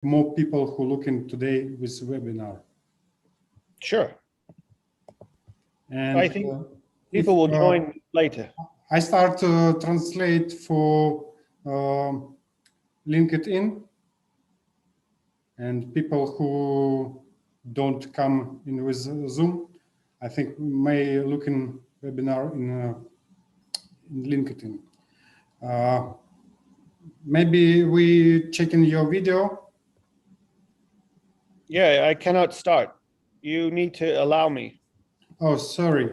more people who looking today with webinar. Sure. And I think people will join later. I start to translate for LinkedIn, and people who don't come in with Zoom, I think may look in webinar in LinkedIn. Maybe we check in your video. Yeah, I cannot start. You need to allow me. Oh, sorry.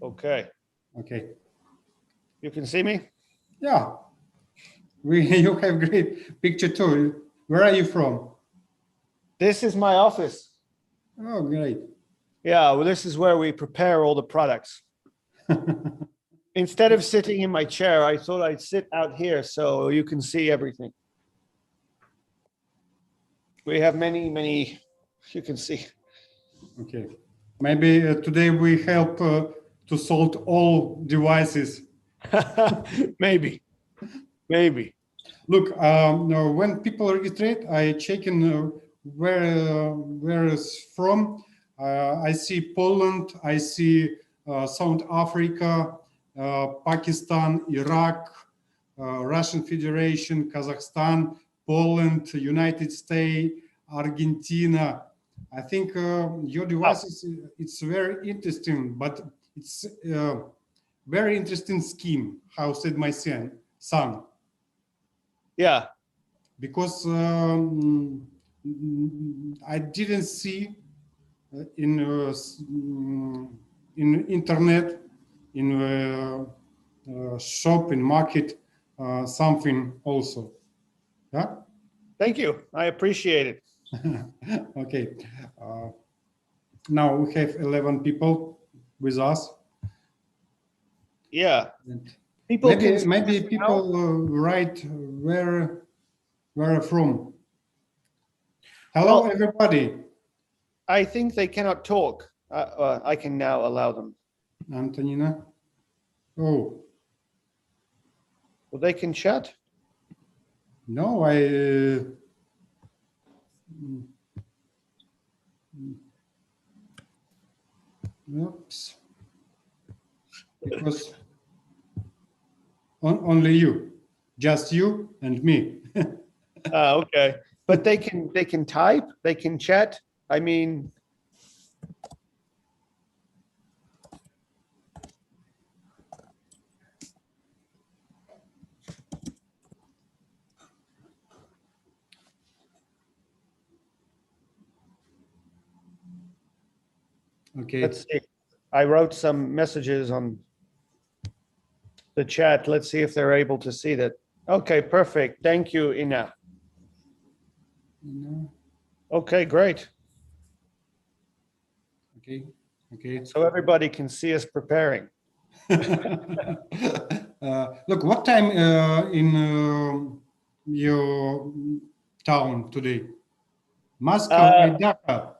Okay. Okay. You can see me? Yeah. You have great picture too. Where are you from? This is my office. Oh, great. Yeah, well, this is where we prepare all the products. Instead of sitting in my chair, I thought I'd sit out here so you can see everything. We have many, you can see. Okay. Maybe today we help to solve all devices. Maybe. Look, no, when people register, I check in where is from. I see Poland, I see South Africa, Pakistan, Iraq, Russian Federation, Kazakhstan, Poland, United States, Argentina. I think your device it's very interesting, but it's very interesting scheme. How said my son? Yeah. Because I didn't see in internet, in shop, in market, something also. Yeah. Thank you. I appreciate it. Okay. Now we have 11 people with us. Yeah. And people maybe people write where from. Hello, well, everybody. I think they cannot talk. I can now allow them. Antonina. Oh. Well, they can chat. No, oops. Because only you, just you and me. Okay. But they can type, they can chat. I mean, Okay. let's see. I wrote some messages on the chat. Let's see if they're able to see that. Okay, perfect. Thank you, Ina. Okay, great. Okay. So everybody can see us preparing. Look, what time in your town today? Moscow, Dhaka.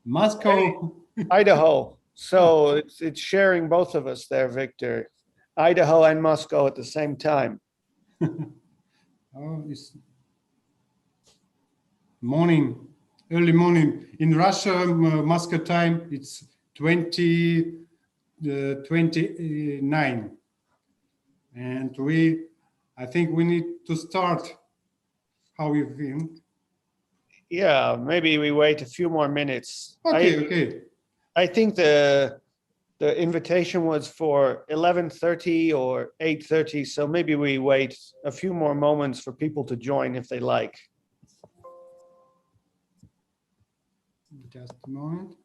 Moscow. Idaho. So it's sharing both of us there, Victor. Idaho and Moscow at the same time. Oh, it's morning, early morning. In Russia, Moscow time, it's 29. And I think we need to start. How you think? Yeah, maybe we wait a few more minutes. Okay. I think the invitation was for 11:30 or 8:30, so maybe we wait a few more moments for people to join if they like. Just a moment.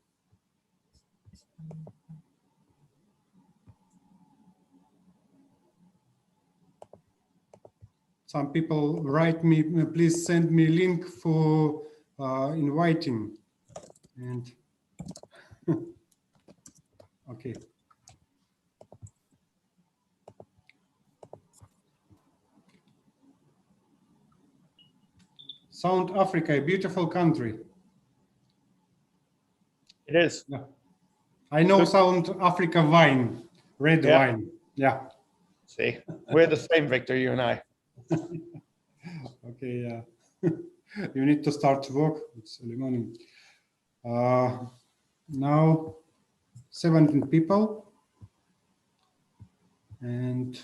Some people write me, please send me link for inviting. And okay. South Africa, a beautiful country. It is. Yeah. I know Good. South Africa wine, red Yeah. wine. Yeah. See, we're the same, Victor, you and I. Okay. Yeah. You need to start work. It's early morning. Now 17 people, and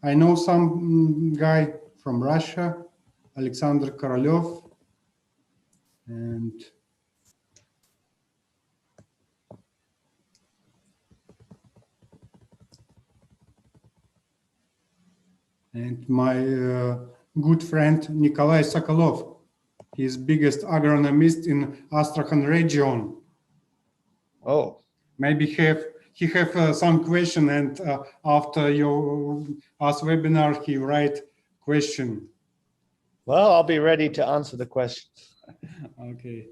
I know some guy from Russia, Alexander Korolev, and my good friend Nikolai Sokolov. He's biggest agronomist in Astrakhan region. Oh, Maybe he have some question, and after your us webinar, he write question. well, I'll be ready to answer the questions. Okay.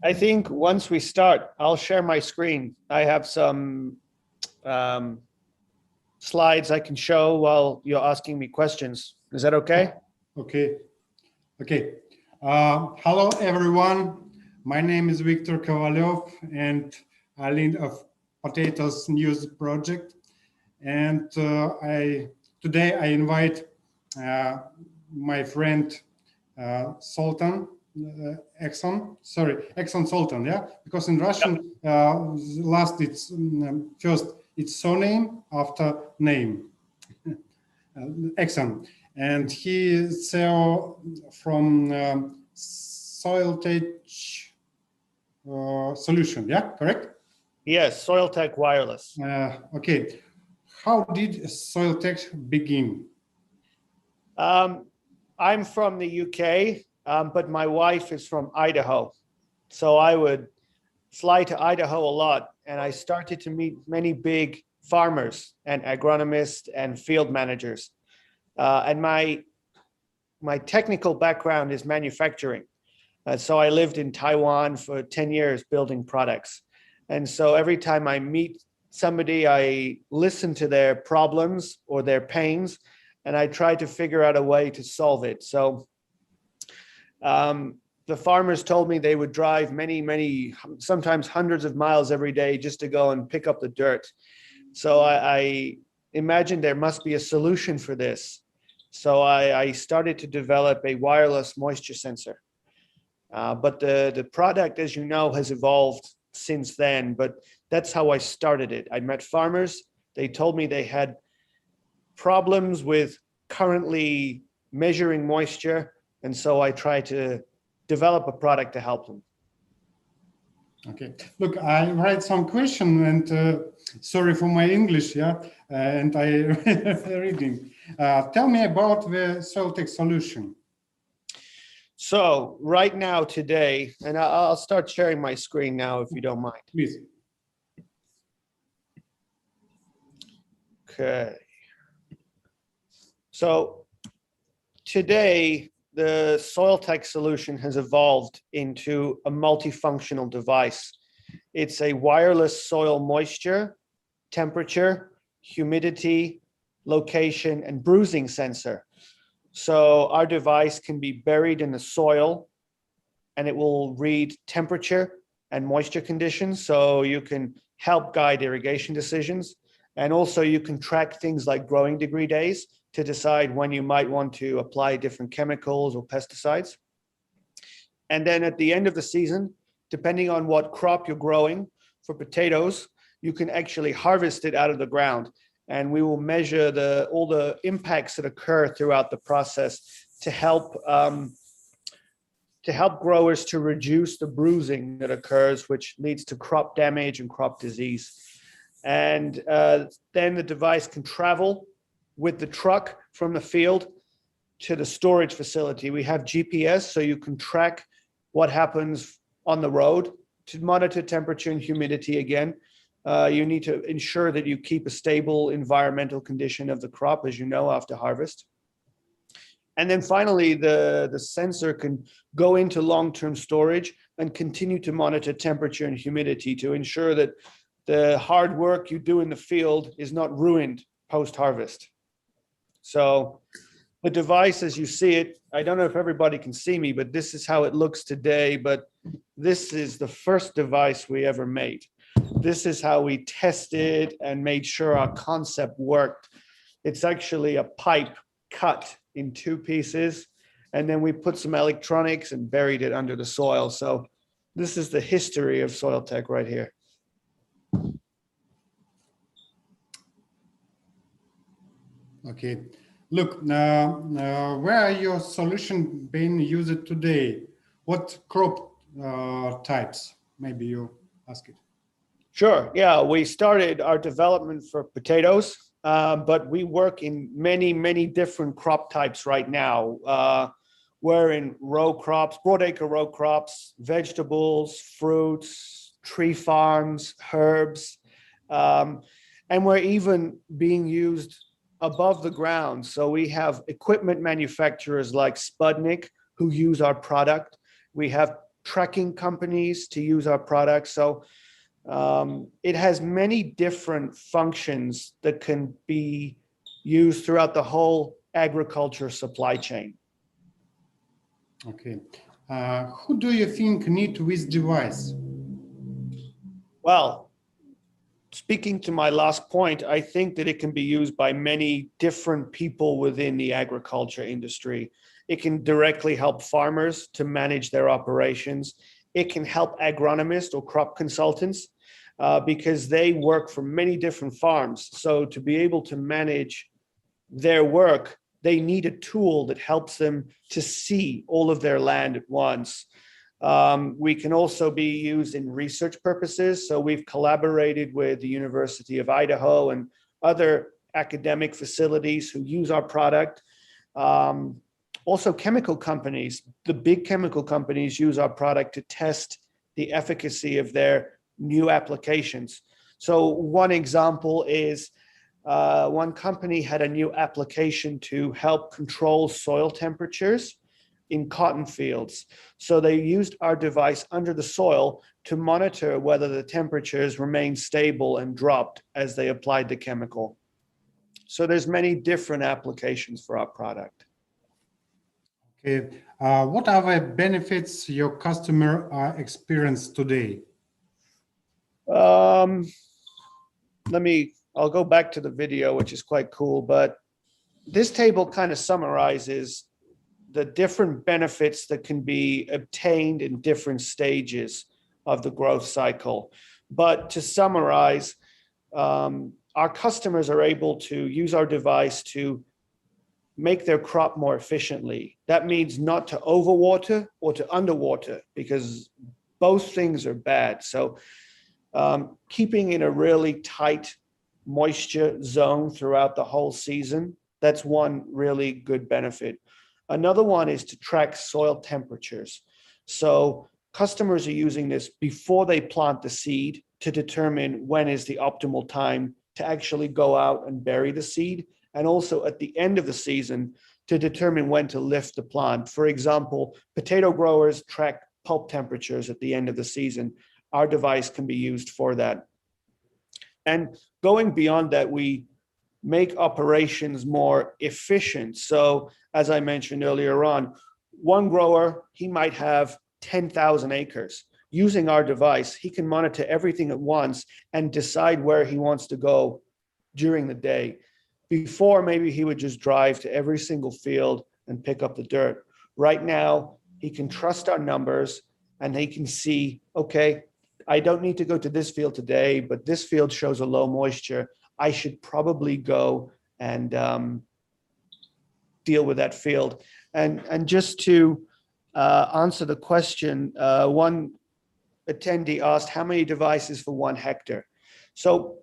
I think once we start, I'll share my screen. I have some slides I can show while you're asking me questions. Is that okay? Okay. Okay. Hello, everyone. My name is Viktor Kovalov, and I lead a potatoes news project. And today I invite my friend Sultan Exxon Sultan, yeah, because in Russian last it's first it's surname after name. Exxon, and he is CEO from Soiltech Solution. Yeah, correct. Yes, Soiltech Wireless. Okay, how did Soiltech begin? I'm from the UK, but my wife is from Idaho. So I would fly to Idaho a lot, and I started to meet many big farmers and agronomists and field managers. And my technical background is manufacturing. So I lived in Taiwan for 10 years building products. And so every time I meet somebody, I listen to their problems or their pains, and I try to figure out a way to solve it. So the farmers told me they would drive many, sometimes hundreds of miles every day just to go and pick up the dirt. So I imagined there must be a solution for this. So I started to develop a wireless moisture sensor. But the product, as you know, has evolved since then, but that's how I started it. I met farmers. They told me they had problems with currently measuring moisture. And so I tried to develop a product to help them. Okay, look, I write some question, and sorry for my English, yeah, and I reading. Tell me about the Soiltech solution. So right now today, and I'll start sharing my screen now if you don't mind. Please. Okay. So today, the Soiltech solution has evolved into a multifunctional device. It's a wireless soil moisture, temperature, humidity, location, and bruising sensor. So our device can be buried in the soil, and it will read temperature and moisture conditions. So you can help guide irrigation decisions. And also you can track things like growing degree days to decide when you might want to apply different chemicals or pesticides. And then at the end of the season, depending on what crop you're growing, for potatoes, you can actually harvest it out of the ground. And we will measure all the impacts that occur throughout the process to help growers to reduce the bruising that occurs, which leads to crop damage and crop disease. And then the device can travel with the truck from the field to the storage facility. We have GPS, so you can track what happens on the road to monitor temperature and humidity again. You need to ensure that you keep a stable environmental condition of the crop, as you know, after harvest. And then finally, the sensor can go into long-term storage and continue to monitor temperature and humidity to ensure that the hard work you do in the field is not ruined post-harvest. So The device, as you see it, I don't know if everybody can see me, but this is how it looks today. But this is the first device we ever made. This is how we tested and made sure our concept worked. It's actually a pipe cut in two pieces, and then we put some electronics and buried it under the soil. So this is the history of Soiltech right here. Okay. Look, where are your solution being used today? What crop types? Maybe you ask it. Sure. Yeah, we started our development for potatoes, but we work in many, many different crop types right now. We're in row crops, broadacre row crops, vegetables, fruits, tree farms, herbs, and we're even being used above the ground. So we have equipment manufacturers like Spudnik who use our product. We have trekking companies to use our product. So it has many different functions that can be used throughout the whole agriculture supply chain. Okay. Who do you think need this device? Well, speaking to my last point, I think that it can be used by many different people within the agriculture industry. It can directly help farmers to manage their operations. It can help agronomists or crop consultants because they work for many different farms. So to be able to manage their work, they need a tool that helps them to see all of their land at once. We can also be used in research purposes. So we've collaborated with the University of Idaho and other academic facilities who use our product. Also chemical companies, the big chemical companies use our product to test the efficacy of their new applications. So one example is one company had a new application to help control soil temperatures in cotton fields. So they used our device under the soil to monitor whether the temperatures remained stable and dropped as they applied the chemical. So there's many different applications for our product. Okay. What are the benefits your customer experience today? I'll go back to the video, which is quite cool, but this table kind of summarizes the different benefits that can be obtained in different stages of the growth cycle. But to summarize, our customers are able to use our device to make their crop more efficiently. That means not to overwater or to underwater, because both things are bad. So keeping in a really tight moisture zone throughout the whole season, that's one really good benefit. Another one is to track soil temperatures. So customers are using this before they plant the seed to determine when is the optimal time to actually go out and bury the seed, and also at the end of the season to determine when to lift the plant. For example, potato growers track pulp temperatures at the end of the season. Our device can be used for that. And going beyond that, we make operations more efficient. So as I mentioned earlier on, one grower, he might have 10,000 acres. Using our device, he can monitor everything at once and decide where he wants to go during the day. Before, maybe he would just drive to every single field and pick up the dirt. Right now, he can trust our numbers and he can see, okay, I don't need to go to this field today, but this field shows a low moisture. I should probably go and deal with that field. And just to answer the question, one attendee asked how many devices for 1 hectare. So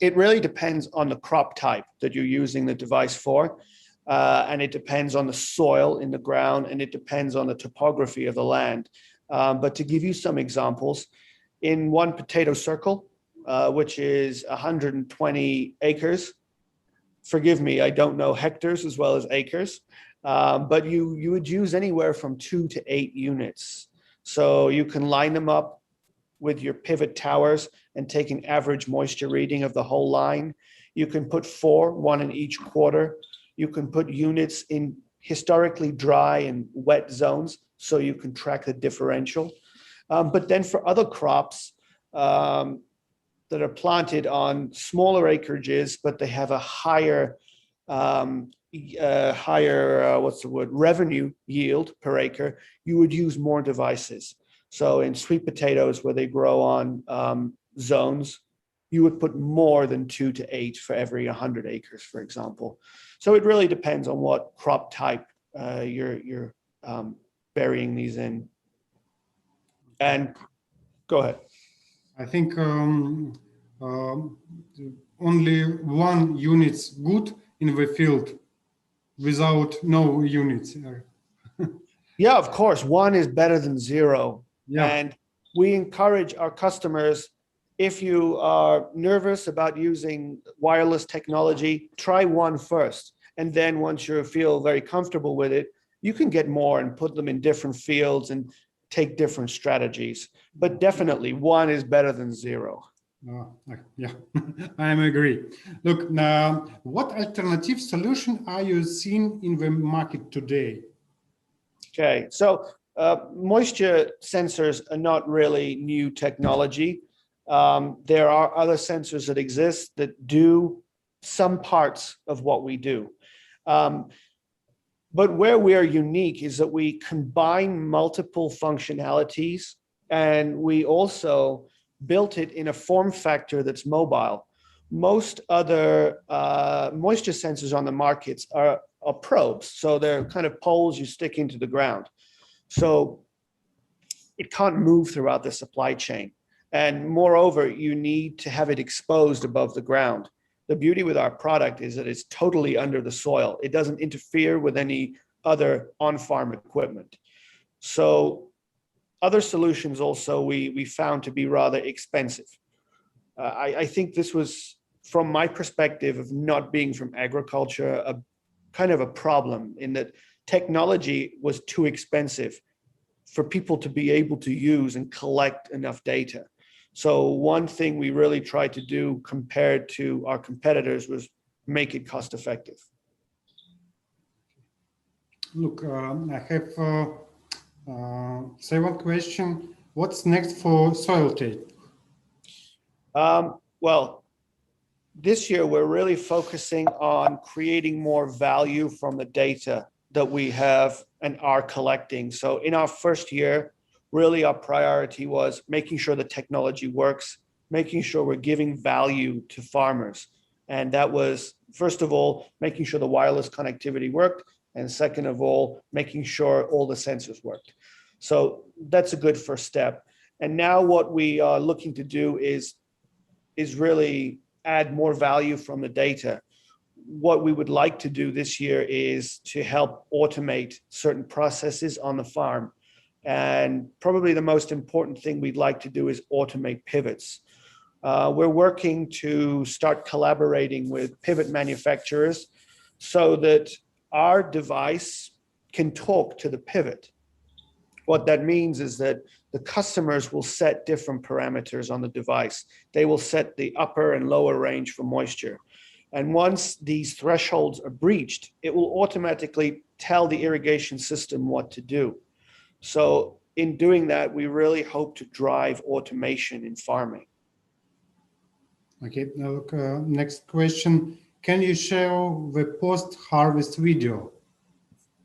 it really depends on the crop type that you're using the device for. And it depends on the soil in the ground, and it depends on the topography of the land. But to give you some examples, in 1 potato circle, which is 120 acres, forgive me, I don't know hectares as well as acres, but you would use anywhere from 2 to 8 units. So you can line them up with your pivot towers and take an average moisture reading of the whole line. You can put 4, 1 in each quarter. You can put units in historically dry and wet zones so you can track the differential. But then for other crops that are planted on smaller acreages, but they have a higher revenue yield per acre, you would use more devices. So in sweet potatoes, where they grow on zones, you would put more than 2 to 8 for every 100 acres, for example. So it really depends on what crop type you're burying these in. And go ahead. I think only one unit's good in the field without no units. Yeah, of course, one is better than zero. Yeah. And we encourage our customers, if you are nervous about using wireless technology, try one first. And then once you feel very comfortable with it, you can get more and put them in different fields and take different strategies. But definitely one is better than zero. Yeah, I agree. Look, now, what alternative solution are you seeing in the market today? Okay, so moisture sensors are not really new technology. There are other sensors that exist that do some parts of what we do. But where we are unique is that we combine multiple functionalities, and we also built it in a form factor that's mobile. Most other moisture sensors on the markets are probes. So they're kind of poles you stick into the ground. So it can't move throughout the supply chain. And moreover, you need to have it exposed above the ground. The beauty with our product is that it's totally under the soil. It doesn't interfere with any other on-farm equipment. So other solutions also we found to be rather expensive. I think this was, from my perspective of not being from agriculture, a kind of a problem in that technology was too expensive for people to be able to use and collect enough data. So one thing we really tried to do compared to our competitors was make it cost effective. Look, I have second question. What's next for Soiltech? Well, this year we're really focusing on creating more value from the data that we have and are collecting. So in our first year, really our priority was making sure the technology works, making sure we're giving value to farmers. And that was, first of all, making sure the wireless connectivity worked, and second of all, making sure all the sensors worked. So that's a good first step. And now what we are looking to do is really add more value from the data. What we would like to do this year is to help automate certain processes on the farm. And probably the most important thing we'd like to do is automate pivots. We're working to start collaborating with pivot manufacturers so that our device can talk to the pivot. What that means is that the customers will set different parameters on the device. They will set the upper and lower range for moisture. And once these thresholds are breached, it will automatically tell the irrigation system what to do. So in doing that, we really hope to drive automation in farming. Okay, now look, next question. Can you show the post-harvest video?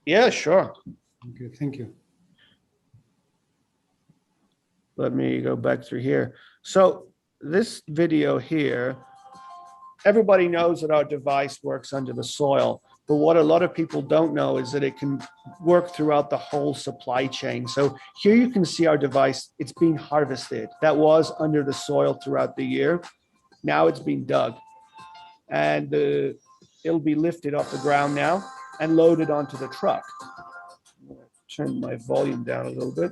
Yeah, sure. Okay, thank you. Let me go back through here. So this video here, everybody knows that our device works under the soil, but what a lot of people don't know is that it can work throughout the whole supply chain. So here you can see our device, it's being harvested. That was under the soil throughout the year. Now it's being dug, and it'll be lifted off the ground now and loaded onto the truck. Turn my volume down a little bit.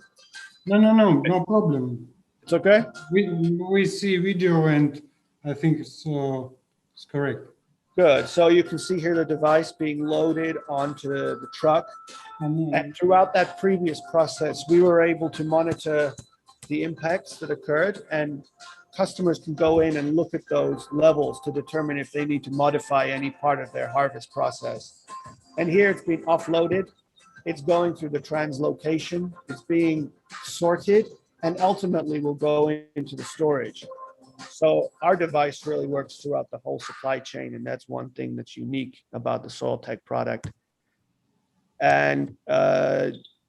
No problem. It's okay? We see video and I think it's correct. Good. So you can see here the device being loaded onto the truck. And throughout that previous process, we were able to monitor the impacts that occurred. And customers can go in and look at those levels to determine if they need to modify any part of their harvest process. And here it's been offloaded. It's going through the translocation. It's being sorted and ultimately will go into the storage. So our device really works throughout the whole supply chain. And that's one thing that's unique about the Soiltech product. And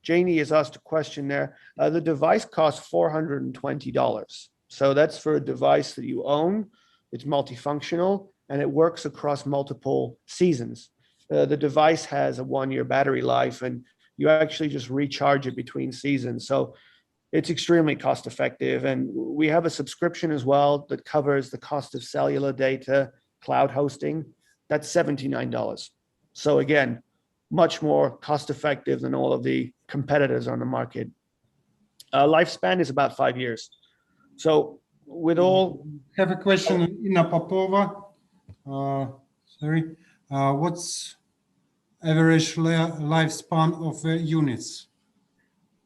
Janie has asked a question there. The device costs $420. So that's for a device that you own. It's multifunctional and it works across multiple seasons. The device has a 1-year battery life and you actually just recharge it between seasons. So it's extremely cost effective. And we have a subscription as well that covers the cost of cellular data, cloud hosting. That's $79. So again, much more cost effective than all of the competitors on the market. Lifespan is about 5 years. So with all... Have a question, Ina Popova. What's average lifespan of units?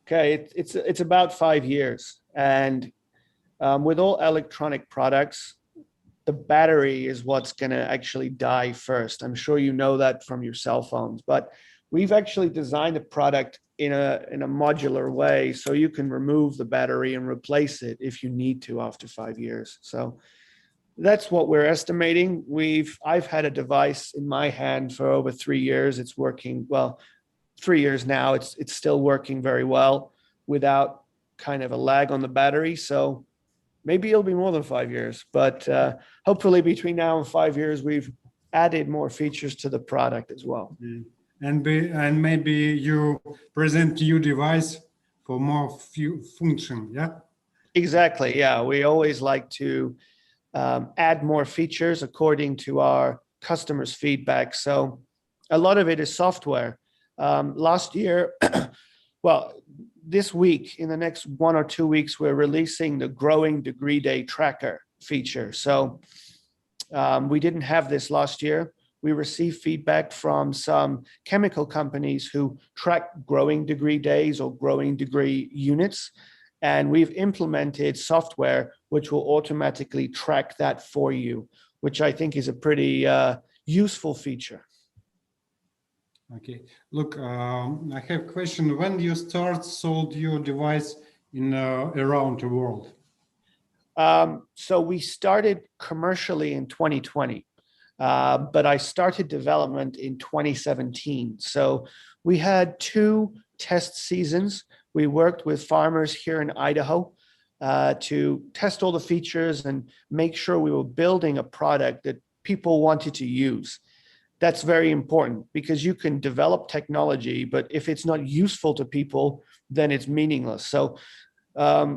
Okay, it's about 5 years. And with all electronic products, the battery is what's going to actually die first. I'm sure you know that from your cell phones, but we've actually designed a product in a modular way so you can remove the battery and replace it if you need to after 5 years. So that's what we're estimating. I've had a device in my hand for over 3 years. It's working well. 3 years now. It's still working very well without kind of a lag on the battery. So maybe it'll be more than 5 years, but hopefully between now and 5 years, we've added more features to the product as well. And maybe you present new device for more function, yeah? Exactly, yeah. We always like to add more features according to our customers' feedback. So a lot of it is software. Last year, well, this week, in the next 1 or 2 weeks, we're releasing the growing degree day tracker feature. So we didn't have this last year. We received feedback from some chemical companies who track growing degree days or growing degree units. And we've implemented software which will automatically track that for you, which I think is a pretty useful feature. Okay, look, I have a question. When you sold your device in around the world? So we started commercially in 2020, but I started development in 2017. So we had 2 test seasons. We worked with farmers here in Idaho to test all the features and make sure we were building a product that people wanted to use. That's very important because you can develop technology, but if it's not useful to people, then it's meaningless. So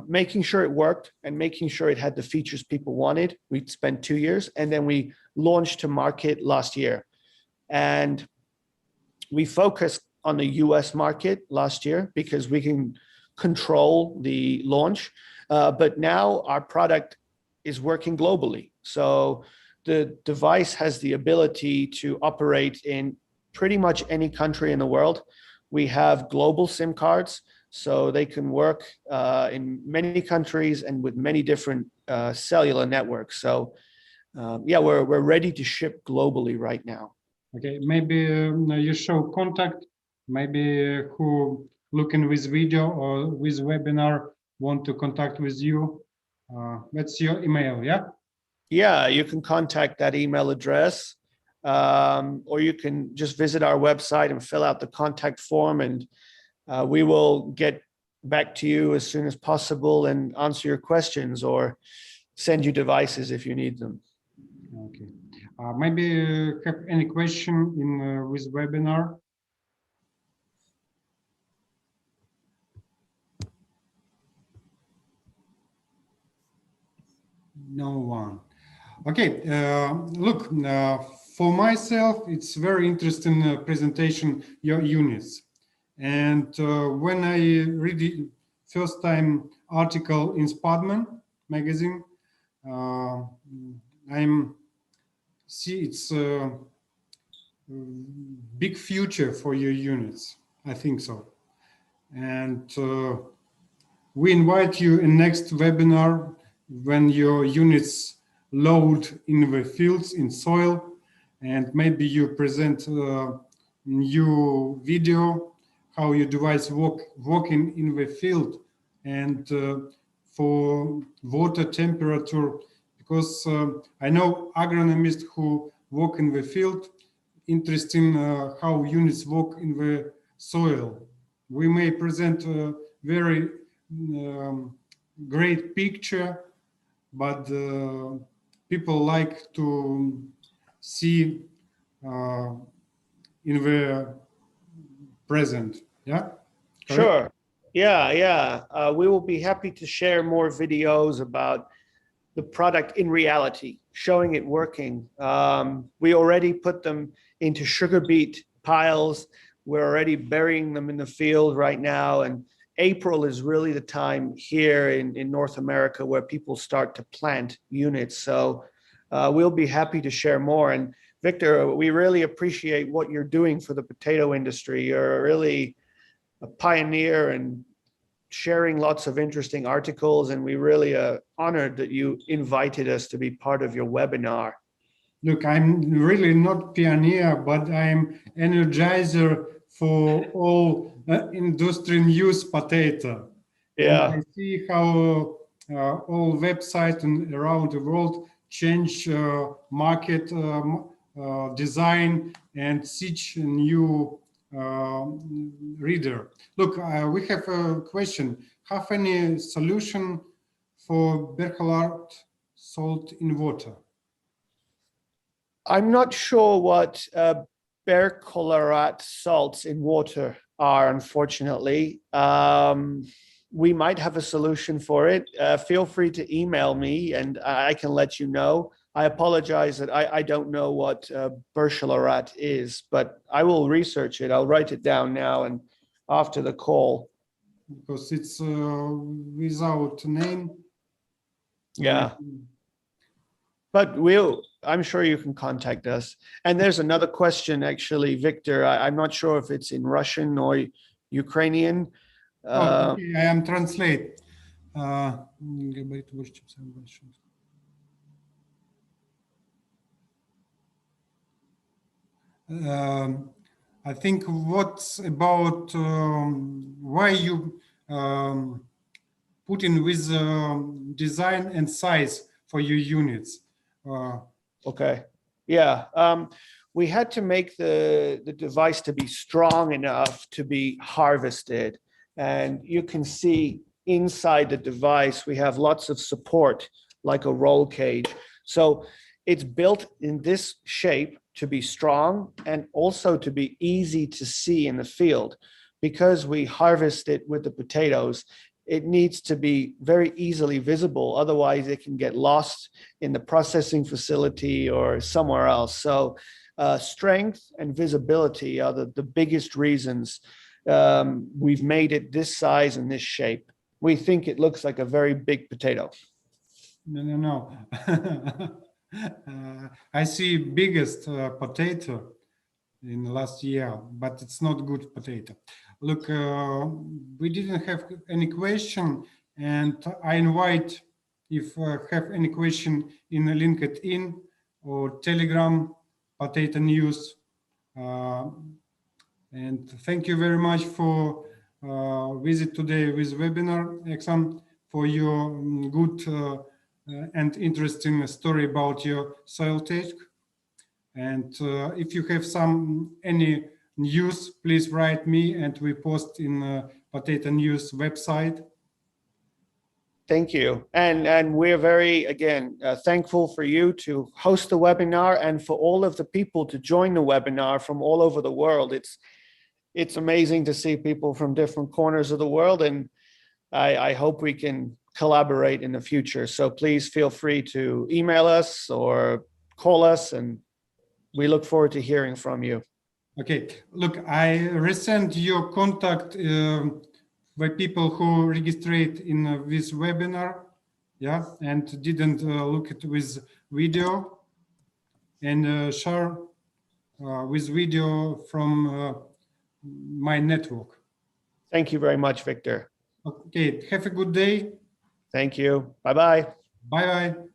making sure it worked and making sure it had the features people wanted, we spent 2 years, and then we launched to market last year. And we focused on the US market last year because we can control the launch. But now our product is working globally. So the device has the ability to operate in pretty much any country in the world. We have global SIM cards, so they can work in many countries and with many different cellular networks. So yeah, we're ready to ship globally right now. Okay, maybe you show contact, maybe who looking with video or with webinar want to contact with you. That's your email, yeah? Yeah, you can contact that email address, or you can just visit our website and fill out the contact form, and we will get back to you as soon as possible and answer your questions or send you devices if you need them. Okay. Maybe have any question in with webinar? No one. Okay, look, for myself, it's very interesting presentation, your units. And when I read the first time article in Spadman magazine, I'm see it's a big future for your units. I think so. And we invite you in next webinar when your units load in the fields in soil, and maybe you present new video how your device working in the field, and for water temperature, because I know agronomists who work in the field, interesting how units work in the soil. We may present a very great picture, but people like to see in the present. Yeah, correct? Sure. Yeah, yeah. We will be happy to share more videos about the product in reality, showing it working. We already put them into sugar beet piles. We're already burying them in the field right now. And April is really the time here in North America where people start to plant units. So we'll be happy to share more. And Victor, we really appreciate what you're doing for the potato industry. You're really a pioneer and sharing lots of interesting articles, and we really are honored that you invited us to be part of your webinar. Look, I'm really not pioneer, but I'm energizer for all industry news potato. And Yeah, I see how all websites around the world change market design and teach new reader. Look, we have a question. Have any solution for perchlorate salt in water? I'm not sure what perchlorate salts in water are, unfortunately. We might have a solution for it. Feel free to email me and I can let you know. I apologize that I don't know what perchlorate is, but I will research it. I'll write it down now and after the call. Because it's without name. Yeah. But I'm sure you can contact us. And there's another question, actually, Victor. I'm not sure if it's in Russian or Ukrainian. Okay, I am translate. I think what's about why you put in with design and size for your units. Okay. Yeah. We had to make the device to be strong enough to be harvested. And you can see inside the device, we have lots of support like a roll cage. So it's built in this shape to be strong and also to be easy to see in the field. Because we harvest it with the potatoes, it needs to be very easily visible. Otherwise, it can get lost in the processing facility or somewhere else. So strength and visibility are the biggest reasons we've made it this size and this shape. We think it looks like a very big potato. No. I see biggest potato in the last year, but it's not good potato. Look, we didn't have any question, and I invite if have any question in LinkedIn or Telegram, Potato News. And thank you very much for visit today with webinar, Exxon, for your good and interesting story about your Soiltech. And if you have any news, please write me, and we post in Potato News website. Thank you. And we're very, again, thankful for you to host the webinar and for all of the people to join the webinar from all over the world. It's amazing to see people from different corners of the world, and I hope we can collaborate in the future. So please feel free to email us or call us, and we look forward to hearing from you. Okay, look, I resend your contact by people who registered in this webinar, yeah, and didn't look at with video, and share with video from my network. Thank you very much, Victor. Okay, have a good day. Thank you. Bye-bye. Bye bye.